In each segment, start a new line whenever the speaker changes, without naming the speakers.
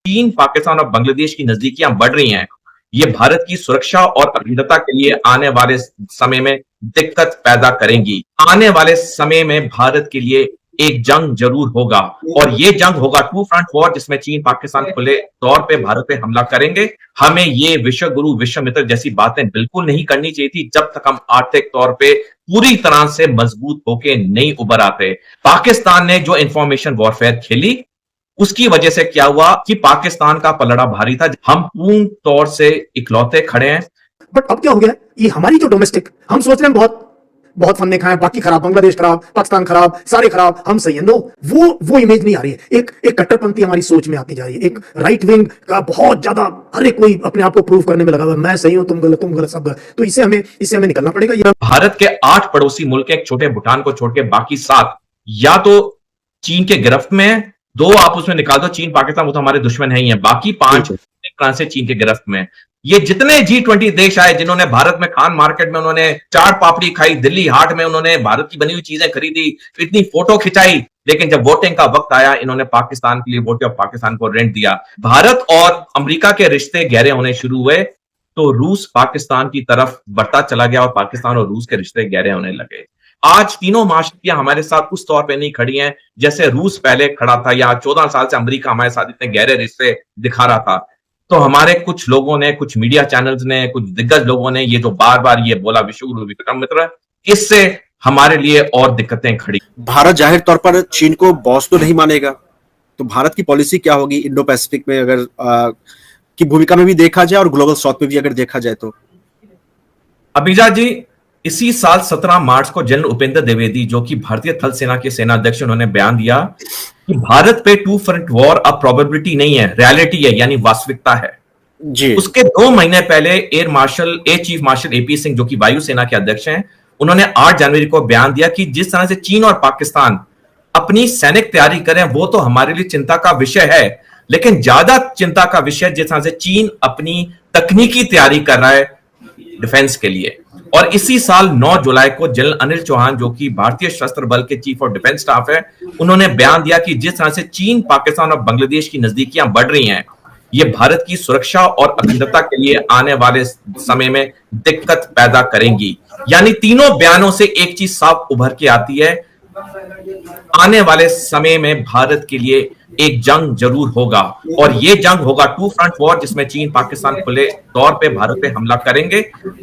चीन, पाकिस्तान और बांग्लादेश की नजदीकियां बढ़ रही हैं। ये भारत की सुरक्षा और अखंडता के लिए आने वाले समय में दिक्कत पैदा करेंगी। आने वाले समय में भारत के लिए एक जंग जरूर होगा और ये जंग होगा टू फ्रंट वॉर, जिसमें चीन पाकिस्तान खुले तौर पे भारत पे हमला करेंगे। हमें ये विश्व गुरु विश्व मित्र जैसी बातें बिल्कुल नहीं करनी चाहिए थी जब तक हम आर्थिक तौर पे पूरी तरह से मजबूत होके नहीं उभर आते। पाकिस्तान ने जो इंफॉर्मेशन वॉरफेयर खेली, उसकी वजह से क्या हुआ कि पाकिस्तान का पलड़ा भारी था। हम पूर्ण तौर से इकलौते खड़े हैं।
बट अब क्या हो गया, ये हमारी जो डोमेस्टिक, हम सोच रहे हैं बहुत बहुत फन्ने खाए, बाकी खराब, बांग्लादेश खराब, पाकिस्तान खराब, सारे खराब, हम सही है। नो, वो इमेज नहीं आ रही है। एक कट्टरपंथी हमारी सोच में आती जा रही है, एक राइट विंग का बहुत ज्यादा, हर एक कोई अपने आप को प्रूव करने में लगा हुआ, मैं सही हूं, तुम गलत, सब गलत। तो इससे हमें निकलना पड़ेगा।
भारत के 8 पड़ोसी मुल्क, एक छोटे भूटान को छोड़ के बाकी 7 या तो चीन के गिरफ्त में है, 2 आप उसमें निकाल दो, चीन पाकिस्तान वो तो हमारे दुश्मन है ही है, बाकी 5 से चीन के गिरफ्त में। ये जितने G20 देश आए जिन्होंने भारत में खान मार्केट में उन्होंने चाट पापड़ी खाई, दिल्ली हाट में उन्होंने भारत की बनी हुई चीजें खरीदी, इतनी फोटो खिंचाई, लेकिन जब वोटिंग का वक्त आया इन्होंने पाकिस्तान के लिए वोट और पाकिस्तान को रेंट दिया। भारत और अमेरिका के रिश्ते गहरे होने शुरू हुए तो रूस पाकिस्तान की तरफ बढ़ता चला गया और पाकिस्तान और रूस के रिश्ते गहरे होने लगे। आज तीनों माशरियां हमारे साथ उस तौर पे नहीं खड़ी हैं जैसे रूस पहले खड़ा था, या 14 साल से अमेरिका हमारे साथ इतने गहरे रिश्ते दिखा रहा था। तो हमारे कुछ लोगों ने, कुछ मीडिया चैनल्स ने, कुछ दिग्गज लोगों ने ये जो बार बार ये बोला विश्व गुरु विक्रम मित्र, इससे हमारे लिए और दिक्कतें खड़ी।
भारत जाहिर तौर पर चीन को बॉस तो नहीं मानेगा, तो भारत की पॉलिसी क्या होगी इंडो पैसिफिक में, अगर की भूमिका में भी देखा जाए और ग्लोबल साउथ में भी अगर देखा जाए तो?
अभिजा जी, इसी साल 17 मार्च को जनरल उपेंद्र द्विवेदी, जो कि भारतीय थल सेना के सेनाध्यक्ष, उन्होंने बयान दिया कि भारत पे टू फ्रंट वॉर अब प्रोबेबिलिटी नहीं है, रियलिटी है, यानी वास्तविकता है
जी।
उसके 2 महीने पहले air chief marshal AP Singh, जो कि वायुसेना के अध्यक्ष हैं, उन्होंने 8 जनवरी को बयान दिया कि जिस तरह से चीन और पाकिस्तान अपनी सैनिक तैयारी करें वो तो हमारे लिए चिंता का विषय है, लेकिन ज्यादा चिंता का विषय जिस तरह से चीन अपनी तकनीकी तैयारी कर रहा है डिफेंस के लिए। और इसी साल 9 जुलाई को जनरल अनिल चौहान, जो कि भारतीय सशस्त्र बल के चीफ ऑफ डिफेंस स्टाफ है, उन्होंने बयान दिया कि जिस तरह से चीन, पाकिस्तान और बांग्लादेश की नजदीकियां बढ़ रही हैं, ये भारत की सुरक्षा और अखंडता के लिए आने वाले समय में दिक्कत पैदा करेंगी। यानी तीनों बयानों से एक चीज साफ उभर के आती है, आने वाले समय में भारत के लिए एक जंग जरूर होगा और ये जंग होगा टू फ्रंट वॉर, जिसमें चीन पाकिस्तान खुले तौर पे भारत पे हमला करेंगे।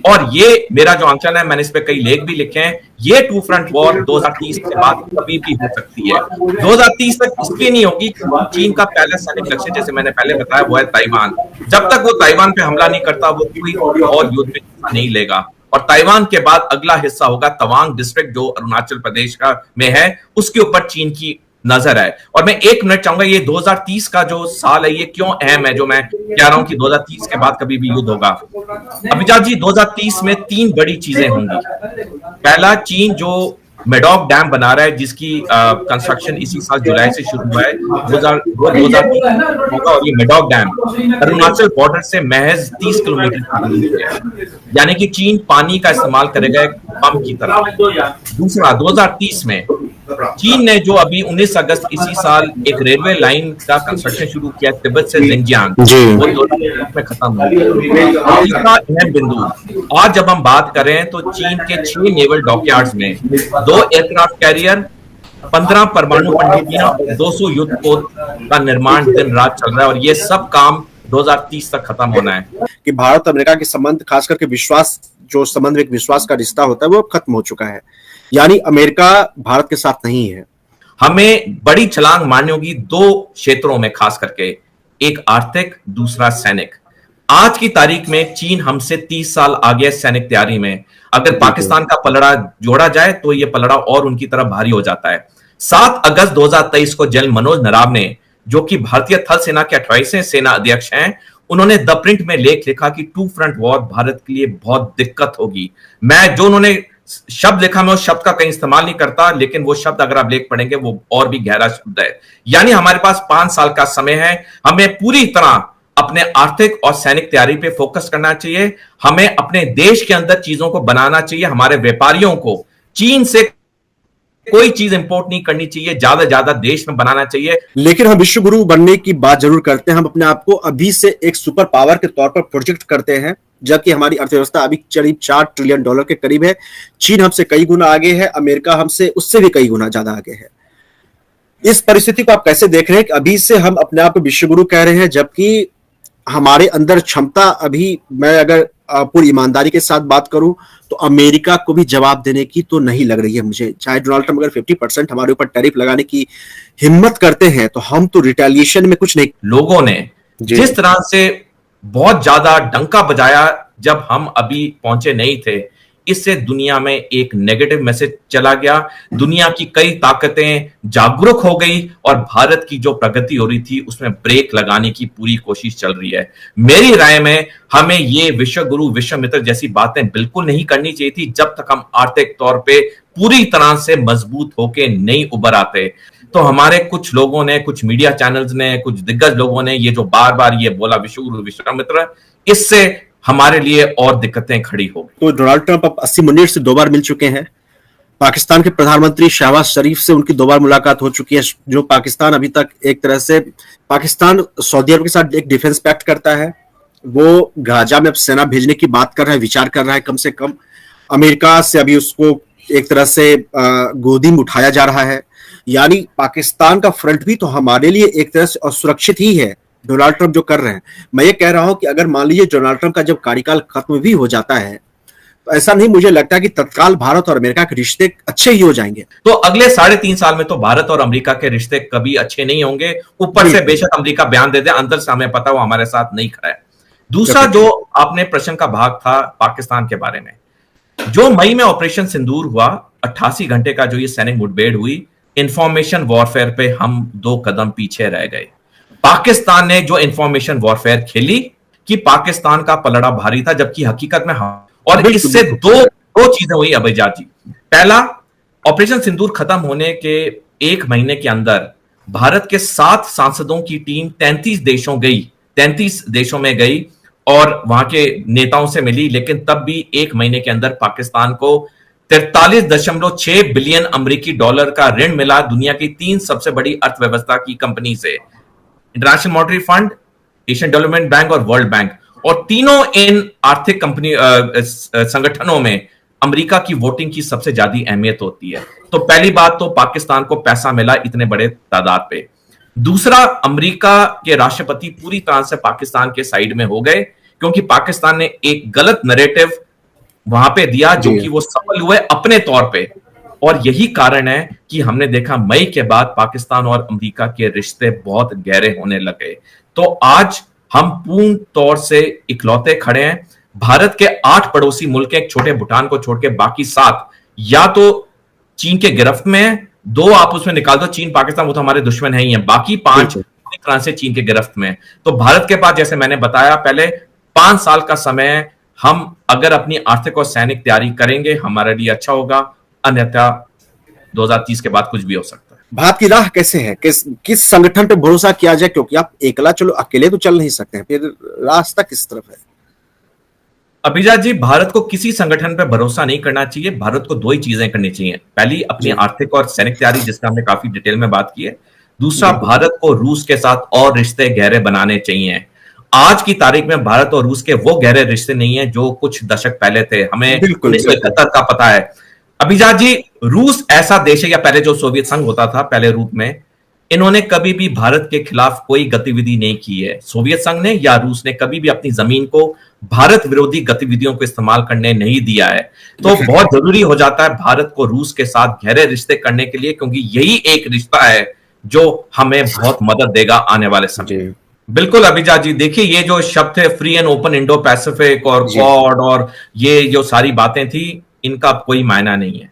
और ये मेरा जो आंकलन है, मैंने इस पे कई लेख भी लिखे हैं, ये टू फ्रंट वॉर 2030 के बाद कभी भी हो सकती है। 2030 तक इसलिए नहीं होगी, चीन का पहला सैनिक लक्ष्य, जैसे मैंने पहले बताया, वो है ताइवान। जब तक वो ताइवान पे हमला नहीं करता वो कोई और युद्ध में हिस्सा नहीं लेगा। और ताइवान के बाद अगला हिस्सा होगा तवांग डिस्ट्रिक्ट, जो अरुणाचल प्रदेश का में है, उसके ऊपर चीन की नजर है। और मैं 1 मिनट चाहूंगा, ये 2030 का जो साल है ये क्यों अहम है, जो मैं कह रहा हूं कि 2030 के बाद कभी भी युद्ध होगा। अभिजात जी, 2030 में 3 बड़ी चीजें होंगी। पहला, चीन जो मेडॉक डैम बना रहा है, जिसकी कंस्ट्रक्शन इसी साल जुलाई से शुरू हुआ है, 2030 होगा। और ये मेडॉक डैम अरुणाचल बॉर्डर से महज 30 किलोमीटर की दूरी है, यानी कि चीन पानी का इस्तेमाल करेगा एक पंप की तरह। दूसरा, 2030 में चीन ने जो अभी 19 अगस्त इसी साल एक रेलवे लाइन का कंस्ट्रक्शन शुरू किया तिब्बत से जिंजियांग, वो 2030 में खत्म हो गया। तीसरा अहम बिंदु, आज जब हम बात करें तो चीन के 6 नेवल डॉकयार्ड्स में 2 एयरक्राफ्ट कैरियर, 15 परमाणु पनडुब्बियां और 200 युद्धपोत का निर्माण दिन रात चल रहा है, और ये सब काम 2030 तक खत्म होना है।
कि भारत अमेरिका के संबंध, खास करके विश्वास, जो संबंध एक विश्वास का रिश्ता होता है, वो अब खत्म हो चुका है, यानी अमेरिका भारत के साथ नहीं है।
हमें बड़ी छलांग मारनी होगी 2 क्षेत्रों में, खास करके, एक आर्थिक, दूसरा सैनिक। आज की तारीख में चीन हमसे 30 साल आगे सैनिक तैयारी में। अगर पाकिस्तान का पलड़ा जोड़ा जाए तो यह पलड़ा और उनकी तरफ भारी हो जाता है। 7 अगस्त 2023 को जनरल मनोज नराव ने, जो कि भारतीय थल सेना के 28वें सेना अध्यक्ष हैं, उन्होंने द प्रिंट में लेख लिखा कि टू फ्रंट वॉर भारत के लिए बहुत दिक्कत होगी। मैं जो उन्होंने शब्द लिखा, मैं उस शब्द का कहीं इस्तेमाल नहीं करता, लेकिन वो शब्द अगर आप लेख पढ़ेंगे वो और भी गहरा शब्द है। यानी हमारे पास 5 साल का समय है, हमें पूरी तरह अपने आर्थिक और सैनिक तैयारी पे फोकस करना चाहिए। हमें अपने देश के अंदर चीजों को बनाना चाहिए, हमारे व्यापारियों को चीन से कोई चीज इंपोर्ट नहीं करनी चाहिए, ज्यादा देश में बनाना चाहिए।
लेकिन हम विश्व गुरु बनने की बात जरूर करते हैं, हम अपने आप को अभी से एक सुपर पावर के तौर पर प्रोजेक्ट करते हैं, जबकि हमारी अर्थव्यवस्था अभी करीब $4 ट्रिलियन के करीब है। चीन हमसे कई गुना आगे है, अमेरिका हमसे उससे भी कई गुना ज्यादा आगे है। इस परिस्थिति को आप कैसे देख रहे हैं कि अभी से हम अपने आप को विश्व गुरु कह रहे हैं, जबकि हमारे अंदर क्षमता अभी, मैं अगर पूरी ईमानदारी के साथ बात करूं तो अमेरिका को भी जवाब देने की तो नहीं लग रही है मुझे। चाहे डोनाल्ड ट्रंप अगर 50% हमारे ऊपर टैरिफ लगाने की हिम्मत करते हैं तो हम तो रिटेलिएशन में कुछ नहीं।
लोगों ने जिस तरह से बहुत ज्यादा डंका बजाया जब हम अभी पहुंचे नहीं थे, इससे दुनिया में एक नेगेटिव मैसेज चला गया। दुनिया की कई ताकतें जागरूक हो गई और भारत की जो प्रगति हो रही थी उसमें ब्रेक लगाने की पूरी कोशिश चल रही है। मेरी राय में हमें ये विश्व गुरु विश्व मित्र जैसी बातें बिल्कुल नहीं करनी चाहिए थी जब तक हम आर्थिक तौर पे पूरी तरह से मजबूत होके नहीं उभर आते। तो हमारे कुछ लोगों ने, कुछ मीडिया चैनल्स ने, कुछ दिग्गज लोगों ने ये जो बार बार ये बोला विश्व गुरु विश्व मित्र, इससे हमारे लिए और दिक्कतें खड़ी हो गई।
तो डोनाल्ड ट्रंप अब 80 मिनट से 2 बार मिल चुके हैं। पाकिस्तान के प्रधानमंत्री शहबाज शरीफ से उनकी 2 बार मुलाकात हो चुकी है। जो पाकिस्तान अभी तक एक तरह से, पाकिस्तान सऊदी अरब के साथ एक डिफेंस पैक्ट करता है, वो गाजा में अब सेना भेजने की बात कर रहा है, विचार कर रहा है। कम से कम अमेरिका से अभी उसको एक तरह से गोदी में उठाया जा रहा है। यानी पाकिस्तान का फ्रंट भी तो हमारे लिए एक तरह से असुरक्षित ही है, डोनाल्ड ट्रंप जो कर रहे हैं। मैं ये कह रहा हूं कि अगर मान लीजिए डोनाल्ड ट्रंप का जब कार्यकाल खत्म भी हो जाता है तो ऐसा नहीं मुझे लगता कि तत्काल भारत और अमेरिका के रिश्ते अच्छे ही हो जाएंगे।
तो अगले 3.5 साल में तो भारत और अमेरिका के रिश्ते कभी अच्छे नहीं होंगे। ऊपर से बेशक अमेरिका बयान दे दे, अंदर से हमें पता वो हमारे साथ नहीं खड़ा है। दूसरा जो आपने प्रश्न का भाग था पाकिस्तान के बारे में, जो मई में ऑपरेशन सिंदूर हुआ, 88 घंटे का जो ये सैनिक मुठभेड़ हुई, इंफॉर्मेशन वॉरफेयर पे हम 2 कदम पीछे रह गए। पाकिस्तान ने जो इंफॉर्मेशन वॉरफेयर खेली कि पाकिस्तान का पलड़ा भारी था, जबकि हकीकत में और इससे दो चीजें हुई अभिजात जी। पहला, ऑपरेशन सिंदूर खत्म होने के 1 महीने के अंदर भारत के 7 सांसदों की टीम 33 देशों में गई और वहां के नेताओं से मिली, लेकिन तब भी 1 महीने के अंदर पाकिस्तान को 43.6 बिलियन अमेरिकी डॉलर का ऋण मिला दुनिया की 3 सबसे बड़ी अर्थव्यवस्था की कंपनी से, international monetary fund, Asian development bank और वर्ल्ड बैंक। और तीनों इन आर्थिक कंपनी संगठनों में अमेरिका की वोटिंग की सबसे ज्यादा अहमियत होती है। तो पहली बात तो पाकिस्तान को पैसा मिला इतने बड़े तादाद पे। दूसरा, अमेरिका के राष्ट्रपति पूरी तरह से पाकिस्तान के साइड में हो गए, क्योंकि पाकिस्तान ने एक गलत नैरेटिव वहां पे दिया जो कि वो सफल हुए अपने तौर पे। और यही कारण है कि हमने देखा मई के बाद पाकिस्तान और अमेरिका के रिश्ते बहुत गहरे होने लगे। तो आज हम पूर्ण तौर से इकलौते खड़े हैं। भारत के 8 पड़ोसी मुल्क, एक छोटे भूटान को छोड़ के बाकी 7 या तो चीन के गिरफ्त में है, 2 आप उसमें निकाल दो, चीन पाकिस्तान वो तो हमारे दुश्मन है ही है, बाकी 5 पूरी तरह से चीन के गिरफ्त में। तो भारत के पास, जैसे मैंने बताया पहले, 5 साल का समय, हम अगर अपनी आर्थिक और सैनिक तैयारी करेंगे हमारे लिए अच्छा होगा, अन्यथा 2030 के बाद कुछ भी हो सकता है।
भारत की राह कैसे है, किस संगठन पे भरोसा किया जाए, क्योंकि आप एकला, चलो अकेले तो चल नहीं सकते हैं, फिर रास्ता किस तरफ है?
अभिजात जी, भारत को किसी संगठन पर भरोसा नहीं करना चाहिए। भारत को 2 ही चीजें करनी चाहिए। पहली, अपनी आर्थिक और सैनिक तैयारी, जिसका हमने काफी डिटेल में बात की है। दूसरा, भारत को रूस के साथ और रिश्ते गहरे बनाने चाहिए। आज की तारीख में भारत और रूस के वो गहरे रिश्ते नहीं है जो कुछ दशक पहले थे। हमें 1971 का पता है। अभिजात जी, रूस ऐसा देश है, या पहले जो सोवियत संघ होता था पहले रूप में, इन्होंने कभी भी भारत के खिलाफ कोई गतिविधि नहीं की है। सोवियत संघ ने या रूस ने कभी भी अपनी जमीन को भारत विरोधी गतिविधियों को इस्तेमाल करने नहीं दिया है। तो बहुत जरूरी हो जाता है भारत को रूस के साथ गहरे रिश्ते करने के लिए, क्योंकि यही एक रिश्ता है जो हमें बहुत मदद देगा आने वाले समय। बिल्कुल अभिजात जी, देखिए ये जो शब्द थे free and open Indo Pacific और क्वाड और ये जो सारी बातें थी, इनका कोई मायना नहीं है,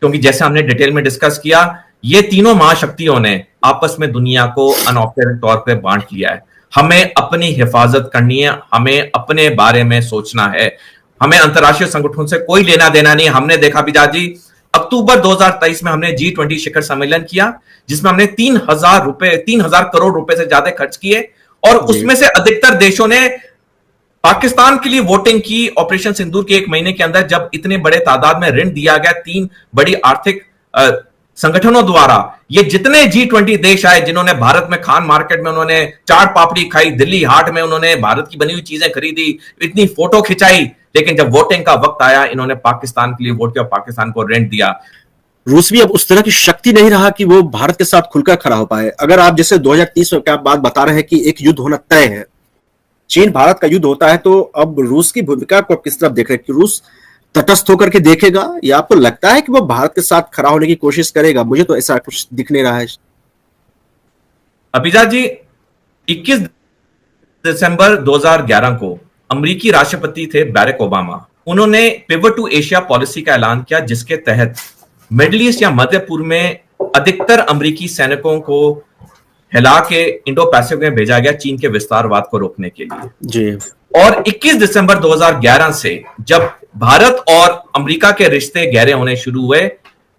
क्योंकि जैसे हमने डिटेल में डिस्कस किया, ये तीनों महाशक्तियों ने आपस में दुनिया को अनौपचारिक तौर पे बांट लिया है। हमें अपनी हिफाजत करनी है, हमें अपने बारे में सोचना है, हमें अंतरराष्ट्रीय संगठनों से कोई लेना देना नहीं। हमने देखा अभिजात जी, अक्टूबर 2023 में हमने G20 शिखर सम्मेलन किया, जिसमें हमने 3,000 करोड़ रुपए से ज्यादा खर्च किए, और उसमें से अधिकतर देशों ने पाकिस्तान के लिए वोटिंग की। ऑपरेशन सिंदूर के 1 महीने के अंदर जब इतने बड़े तादाद में ऋण दिया गया 3 बड़ी आर्थिक संगठनों द्वारा ये जितने G20 देश आए जिन्होंने भारत में खान मार्केट में उन्होंने चाट पापड़ी खाई, दिल्ली हाट में उन्होंने भारत की बनी हुई चीजें खरीदी, इतनी फोटो खिंचाई, लेकिन जब वोटिंग का वक्त आया इन्होंने पाकिस्तान के लिए वोट किया, पाकिस्तान को रेंट दिया।
रूस भी अब उस तरह की शक्ति नहीं रहा कि वो भारत के साथ खुलकर खड़ा हो पाए। अगर आप जैसे 2030 में क्या बात बता रहे हैं कि एक युद्ध होना तय है, चीन भारत का युद्ध होता है, तो अब रूस की भूमिका को किस तरफ देख रहे हैं कि रूस तटस्थ होकर के देखेगा या आपको लगता है कि वो भारत के साथ खड़ा होने की कोशिश करेगा? मुझे तो ऐसा कुछ दिख नहीं रहा है।
अभिजा जी, 21 दिसंबर 2011 को अमेरिकी राष्ट्रपति थे बैरक ओबामा, उन्होंने पिवट टू एशिया पॉलिसी का ऐलान किया, जिसके तहत मिडिल ईस्ट या मध्य पूर्व में अधिकतर अमेरिकी सैनिकों को हिला के इंडो पैसिफिक में भेजा गया चीन के विस्तारवाद को रोकने के लिए
जी।
और 21 दिसंबर 2011 से जब भारत और अमेरिका के रिश्ते गहरे होने शुरू हुए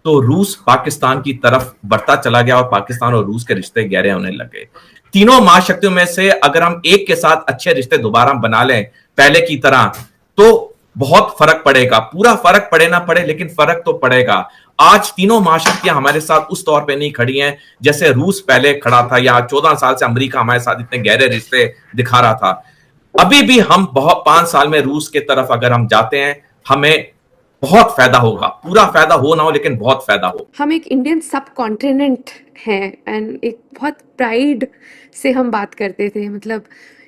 तो रूस पाकिस्तान की तरफ बढ़ता चला गया और पाकिस्तान और रूस के रिश्ते गहरे होने लगे। तीनों महाशक्तियों में से अगर हम एक के साथ अच्छे रिश्ते दोबारा बना लें पहले की तरह तो बहुत फर्क पड़ेगा। पूरा फर्क पड़े ना पड़े लेकिन फर्क तो पड़ेगा। आज तीनों महाशक्तियां हमारे साथ उस तौर पे नहीं खड़ी हैं जैसे रूस पहले खड़ा था या 14 साल से अमेरिका हमारे साथ इतने गहरे रिश्ते दिखा रहा था। अभी भी हम बहुत 5 साल में रूस के तरफ अगर हम जाते हैं हमें बहुत फायदा होगा। पूरा फायदा हो ना हो लेकिन बहुत फायदा हो।
हम एक इंडियन सब कॉन्टिनेंट हैं एंड एक बहुत प्राइड से हम बात करते थे। मतलब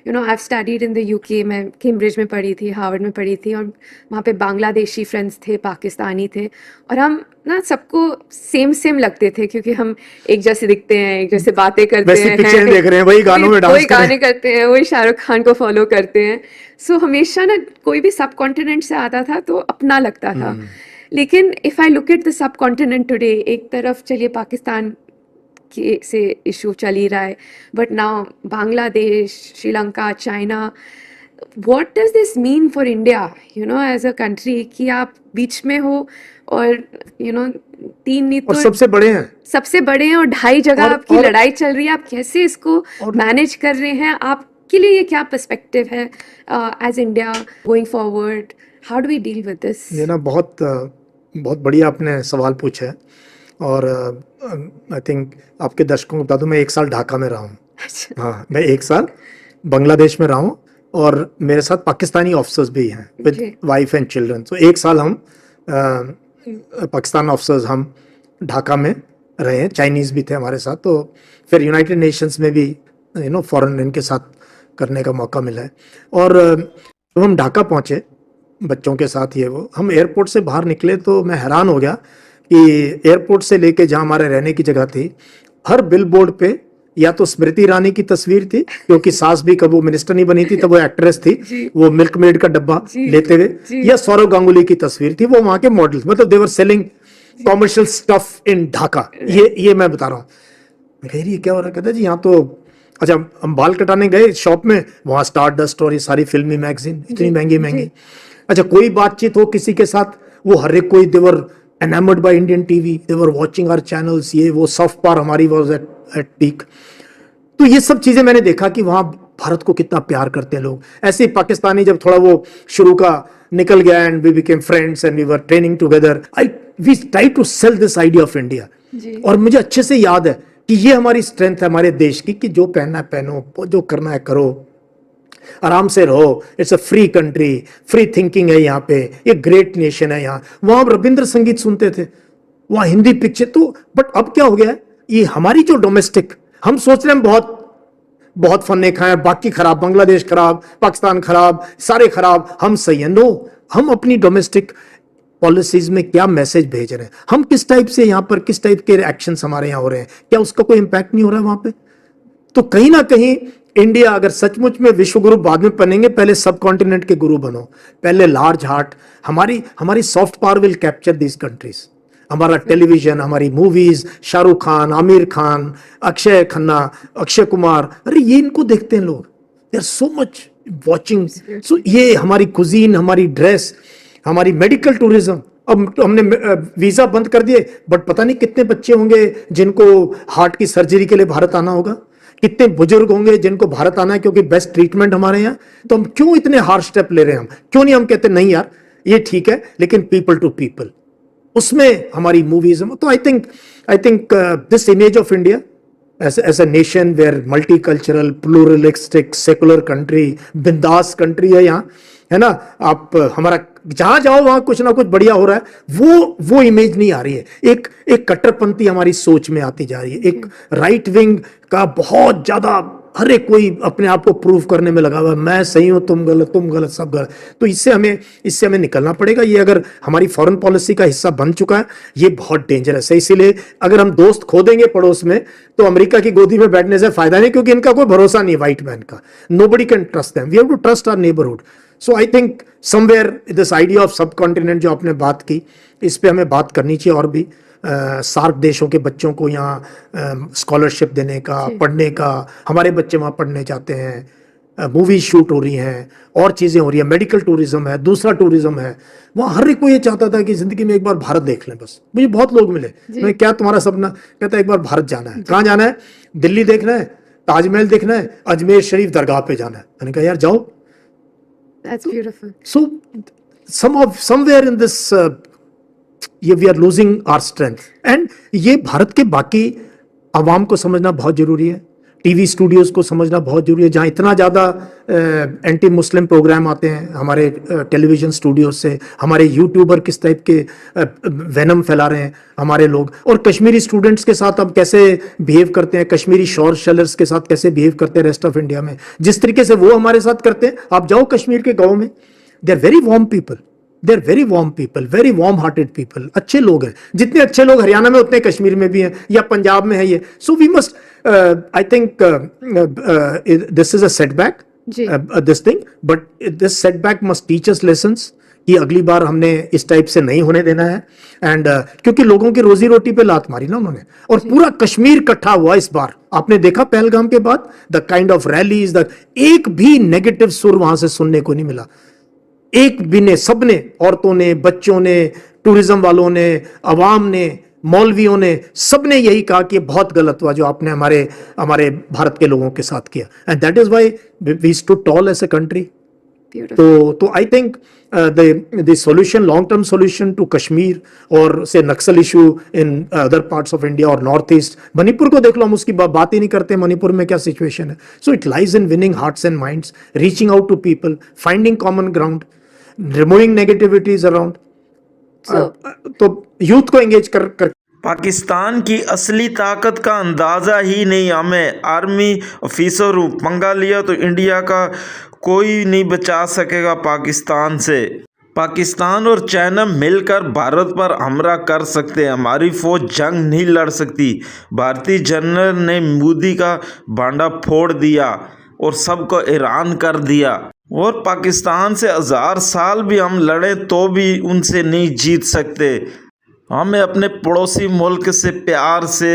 you know I have studied in the UK, मैं कैम्ब्रिज में पढ़ी थी, हार्वर्ड में पढ़ी थी और वहाँ पे बांग्लादेशी फ्रेंड्स थे, पाकिस्तानी थे और हम ना सबको सेम लगते थे क्योंकि हम एक जैसे दिखते हैं, एक जैसे बातें करते हैं,
पिक्चर देख रहे हैं, वही गानों में डांस
वही गाने करते हैं, वही शाहरुख खान को फॉलो करते हैं। सो हमेशा ना कोई भी सब कॉन्टिनेंट से आता था तो अपना लगता था। लेकिन if I look at the sub continent today, एक तरफ चलिए पाकिस्तान के से इशू चल ही रहा है, but now Bangladesh, Sri Lanka, China, what does this mean for India you know as a country कि आप बीच में हो और यू नो तीन नहीं
और
तो
सबसे बड़े हैं
और 2.5 जगह
और-
आपकी
और-
लड़ाई चल रही है, आप कैसे इसको मैनेज कर रहे हैं? आपके लिए ये क्या पर्सपेक्टिव है as India going forward? How do we deal with this?
ये ना बहुत बढ़िया आपने सवाल पूछा है और आई थिंक आपके दर्शकों को बता दूं मैं 1 साल ढाका में रहा हूँ। हाँ, मैं 1 साल बांग्लादेश में रहा हूँ और मेरे साथ पाकिस्तानी ऑफिसर्स भी हैं विद वाइफ एंड चिल्ड्रन। तो 1 साल हम पाकिस्तान ऑफिसर्स हम ढाका में रहे हैं, चाइनीज़ भी थे हमारे साथ। तो फिर यूनाइटेड नेशंस में भी यू नो फॉरेन इनके साथ करने का मौका मिला है। और जब हम ढाका पहुँचे बच्चों के साथ हम एयरपोर्ट से बाहर निकले तो मैं हैरान हो गया कि एयरपोर्ट से लेके जहाँ हमारे रहने की जगह थी, हर बिल बोर्ड पे या तो स्मृति ईरानी की तस्वीर थी, क्योंकि सास भी कब वो मिनिस्टर नहीं बनी थी तब वो एक्ट्रेस थी, वो मिल्क मेड का डब्बा लेते हुए, या सौरव गांगुली की तस्वीर थी, वो वहां के मॉडल्स। मतलब they were selling commercial stuff in Dhaka. ये मैं बता रहा हूँ। मैं कह रही ये क्या हो रहा है? कहता जी यहाँ तो अच्छा, हम बाल कटाने गए शॉप में, वहाँ स्टार डस्ट और ये सारी फिल्मी मैगजीन इतनी महंगी। अच्छा, कोई बातचीत हो किसी के साथ, वो हर एक कोई देवर enamored by Indian TV, they were watching our channels, ये वो सॉफ्ट पावर हमारी was at peak। तो ये सब चीजें मैंने देखा कि वहाँ भारत को कितना प्यार करते हैं लोग। ऐसे ही पाकिस्तानी जब थोड़ा वो शुरू का निकल गया and we became friends and we were training together, we try to sell this idea of India. और मुझे अच्छे से याद है कि ये हमारी स्ट्रेंथ है हमारे देश की कि जो पहनना है पहनो, जो करना है करो, आराम से रहो। It's a free country, free thinking है यहाँ पे, ये ग्रेट नेशन है यहाँ। वहां रविंद्र संगीत सुनते थे, वहां हिंदी पिक्चर। तो बट अब क्या हो गया है, ये हमारी जो डोमेस्टिक, हम सोच रहे हैं बहुत फन्ने खाए, बाकी खराब, बांग्लादेश खराब, पाकिस्तान खराब, सारे खराब, हम सही है। नो, हम अपनी डोमेस्टिक पॉलिसीज में क्या मैसेज भेज रहे हैं, हम किस टाइप से यहाँ पर, किस टाइप के एक्शंस हमारे यहाँ हो रहे हैं, क्या उसका कोई इंपैक्ट नहीं हो रहा है वहां पे? तो कहीं ना कहीं इंडिया अगर सचमुच में विश्व गुरु बाद में बनेंगे, पहले सब कॉन्टिनेंट के गुरु बनो, पहले लार्ज हार्ट। हमारी soft power will capture this countries. हमारा टेलीविजन, हमारी मूवीज, शाहरुख खान, आमिर खान, अक्षय खन्ना, अक्षय कुमार, अरे ये इनको देखते हैं लोग, they are so much watching. So ये हमारी कुजीन, हमारी ड्रेस, हमारी मेडिकल टूरिज्म। अब हमने वीजा बंद कर दिए, बट पता नहीं कितने बच्चे होंगे जिनको हार्ट की सर्जरी के लिए भारत आना होगा, कितने बुजुर्ग होंगे जिनको भारत आना है क्योंकि बेस्ट ट्रीटमेंट हमारे यहाँ। तो हम क्यों इतने हार्ड स्टेप ले रहे हैं? हम क्यों नहीं हम कहते नहीं यार ये ठीक है, लेकिन पीपल टू पीपल, उसमें हमारी मूवीज, तो I think this image of India as a nation where multicultural, pluralistic, secular country, बिंदास कंट्री है यहाँ, है ना, आप हमारा जहां जाओ वहां कुछ ना कुछ बढ़िया हो रहा है, वो इमेज नहीं आ रही है। एक कट्टरपंथी हमारी सोच में आती जा रही है, एक राइट विंग का बहुत ज्यादा, हर एक कोई अपने आप को प्रूव करने में लगा हुआ है, मैं सही हूं, तुम गलत, सब गलत। तो इससे हमें निकलना पड़ेगा। ये अगर हमारी फॉरेन पॉलिसी का हिस्सा बन चुका है, ये बहुत डेंजरस है। इसीलिए अगर हम दोस्त खो देंगे पड़ोस में, तो अमेरिका की गोदी में बैठने से फायदा नहीं, क्योंकि इनका कोई भरोसा नहीं है व्हाइट मैन का। Nobody can trust them, we have to trust our neighbourhood. So I think somewhere this idea of subcontinent जो आपने बात की, इस पे हमें बात करनी चाहिए। और भी सार्क देशों के बच्चों को यहाँ स्कॉलरशिप देने का, पढ़ने का, हमारे बच्चे वहाँ पढ़ने जाते हैं, मूवी शूट हो रही हैं, और चीज़ें हो रही हैं, मेडिकल टूरिज्म है, दूसरा टूरिज्म है वहाँ। हर एक को ये चाहता था कि जिंदगी में एक बार भारत देख लें। बस मुझे बहुत लोग मिले, मैं क्या तुम्हारा सपना, कहता है एक बार भारत जाना है। कहाँ जाना है? दिल्ली देखना है, ताजमहल देखना है, अजमेर शरीफ दरगाह पे जाना है। मैंने कहा यार जाओ।
That's beautiful.
So somewhere in this we are losing our strength, and ये भारत के बाकी आवाम को समझना बहुत जरूरी है, टीवी स्टूडियोज को समझना बहुत जरूरी है, जहाँ इतना ज़्यादा एंटी मुस्लिम प्रोग्राम आते हैं हमारे टेलीविजन स्टूडियोज से, हमारे यूट्यूबर किस टाइप के वेनम फैला रहे हैं हमारे लोग, और कश्मीरी स्टूडेंट्स के साथ अब कैसे बिहेव करते हैं, कश्मीरी शॉर्ट सेलर्स के साथ कैसे बिहेव करते हैं रेस्ट ऑफ इंडिया में, जिस तरीके से वो हमारे साथ करते हैं। आप जाओ कश्मीर के गाँव में, they are very warm people, they are very warm people, very warm hearted people, अच्छे लोग हैं। जितने अच्छे लोग हरियाणा में उतने कश्मीर में भी हैं, या पंजाब में है ये। So we must, I think this is a setback, this thing, but this setback must teach us lessons कि अगली बार हमने इस टाइप से नहीं होने देना है। एंड क्योंकि लोगों की रोजी रोटी पे लात मारी ना उन्होंने, और पूरा कश्मीर इकट्ठा हुआ इस बार। आपने देखा पहलगाम के बाद द काइंड ऑफ रैलीज, एक भी नेगेटिव सुर वहां से सुनने को नहीं मिला, एक भी ने, सबने, औरतों ने, बच्चों ने, टूरिज्म वालों ने, अवाम ने, मौलवियों ने, सबने यही कहा कि बहुत गलत हुआ जो आपने हमारे भारत के लोगों के साथ किया। And that is why we stood tall as a country. तो I think the solution, long term solution to Kashmir और से Naxal issue in other parts of India और नॉर्थ ईस्ट, मणिपुर को देख लो, हम उसकी बात ही नहीं करते, मणिपुर में क्या सिचुएशन है। So it lies in winning hearts and minds, reaching out to people, finding common ground, removing negativities around. तो यूथ को एंगेज कर
पाकिस्तान की असली ताकत का अंदाज़ा ही नहीं हमें। आर्मी ऑफिसरों पंगा लिया तो इंडिया का कोई नहीं बचा सकेगा पाकिस्तान से। पाकिस्तान और चाइना मिलकर भारत पर हमला कर सकते हैं, हमारी फौज जंग नहीं लड़ सकती। भारतीय जनरल ने मोदी का भांडा फोड़ दिया और सबको हैरान कर दिया, और पाकिस्तान से 1000 साल भी हम लड़े तो भी उनसे नहीं जीत सकते। हमें अपने पड़ोसी मुल्क से प्यार से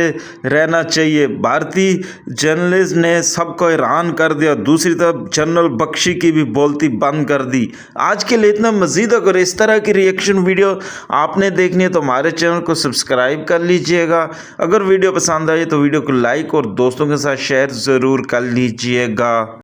रहना चाहिए। भारतीय जर्नलिस्ट ने सबको हैरान कर दिया, दूसरी तरफ जनरल बख्शी की भी बोलती बंद कर दी। आज के लिए इतना। मज़ीद अगर इस तरह की रिएक्शन वीडियो आपने देखनी है तो हमारे चैनल को सब्सक्राइब कर लीजिएगा। अगर वीडियो पसंद आए तो वीडियो को लाइक और दोस्तों के साथ शेयर ज़रूर कर लीजिएगा।